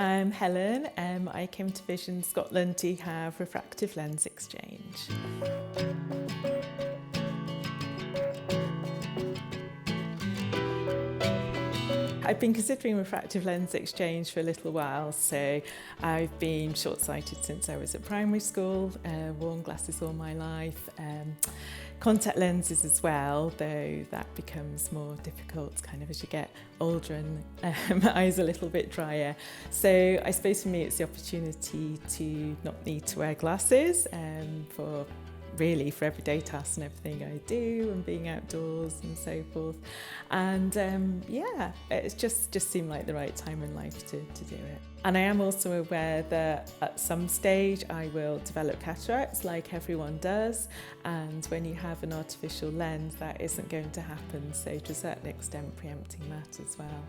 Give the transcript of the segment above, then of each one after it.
I'm Helen. I came to Vision Scotland to have Refractive Lens Exchange. I've been considering refractive lens exchange for a little while, so I've been short-sighted since I was at primary school, worn glasses all my life, contact lenses as well, though that becomes more difficult kind of as you get older and my eyes a little bit drier. So I suppose for me it's the opportunity to not need to wear glasses for everyday tasks and everything I do and being outdoors and so forth. And it's just seemed like the right time in life to do it. And I am also aware that at some stage I will develop cataracts like everyone does, and when you have an artificial lens that isn't going to happen, so to a certain extent preempting that as well.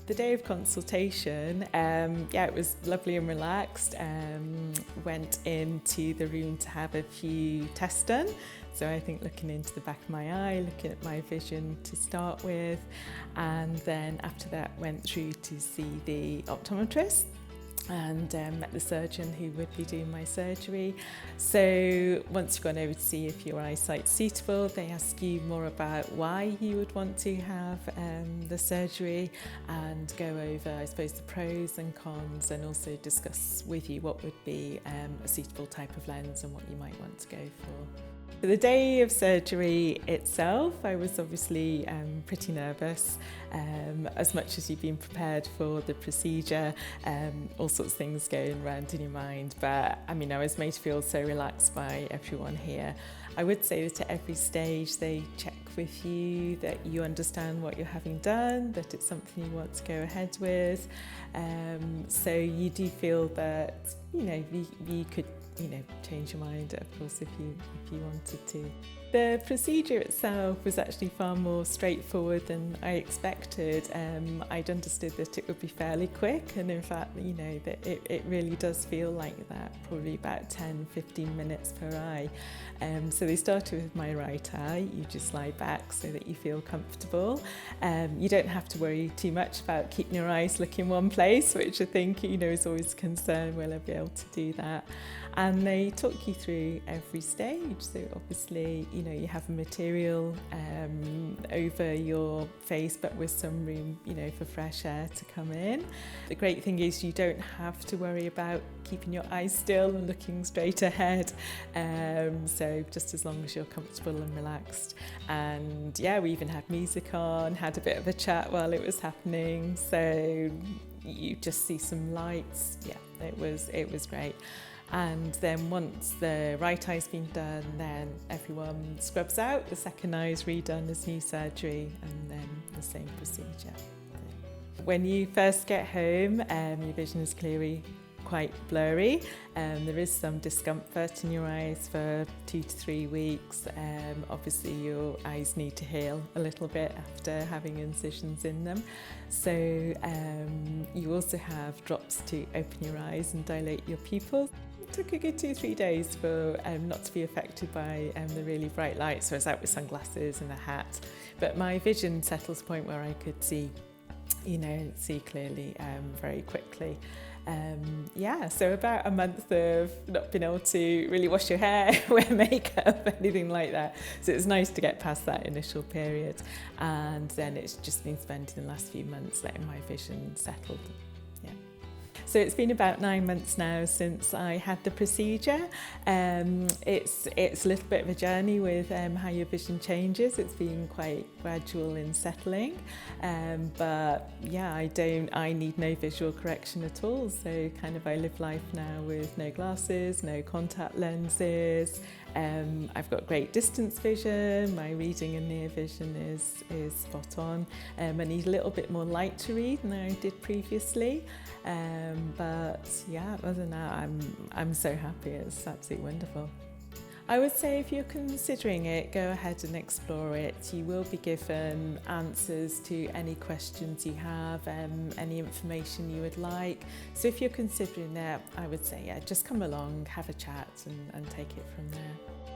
The day of consultation, it was lovely and relaxed. Went into the room to have a few tests done. So I think looking into the back of my eye, looking at my vision to start with, and then after that went through to see the optometrist and met the surgeon who would be doing my surgery. So once you've gone over to see if your eyesight's suitable, they ask you more about why you would want to have the surgery and go over, I suppose, the pros and cons, and also discuss with you what would be a suitable type of lens and what you might want to go for. For the day of surgery itself, I was obviously pretty nervous, as much as you've been prepared for the procedure, all sorts of things going around in your mind, but I mean I was made to feel so relaxed by everyone here. I would say that at every stage they check with you that you understand what you're having done, that it's something you want to go ahead with, so you do feel that you could change your mind, of course, if you wanted to. The procedure itself was actually far more straightforward than I expected. I'd understood that it would be fairly quick, and in fact, that it really does feel like that, probably about 10-15 minutes per eye. So they started with my right eye. You just lie back so that you feel comfortable. You don't have to worry too much about keeping your eyes looking one place, which I think is always a concern. Will I be able to do that? And they talk you through every stage. So obviously, you have a material over your face, but with some room, for fresh air to come in. The great thing is you don't have to worry about keeping your eyes still and looking straight ahead. So just as long as you're comfortable and relaxed. And we even had music on, had a bit of a chat while it was happening. So you just see some lights. Yeah, it was great. And then once the right eye's been done, then everyone scrubs out, the second eye is redone as new surgery, and then the same procedure. When you first get home, your vision is clearly quite blurry. There is some discomfort in your eyes for 2 to 3 weeks. Obviously your eyes need to heal a little bit after having incisions in them. So you also have drops to open your eyes and dilate your pupils. It took a good 2-3 days for not to be affected by the really bright lights. So I was out with sunglasses and a hat, but my vision settled to a point where I could see clearly very quickly. So about a month of not being able to really wash your hair, wear makeup, anything like that. So it's nice to get past that initial period, and then it's just been spending the last few months letting my vision settle. So it's been about 9 months now since I had the procedure. It's a little bit of a journey with how your vision changes. It's been quite gradual in settling, but I need no visual correction at all. So I live life now with no glasses, no contact lenses. I've got great distance vision. My reading and near vision is spot on. I need a little bit more light to read than I did previously. But other than that, I'm so happy. It's absolutely wonderful. I would say if you're considering it, go ahead and explore it. You will be given answers to any questions you have, any information you would like. So if you're considering it, I would say just come along, have a chat and take it from there.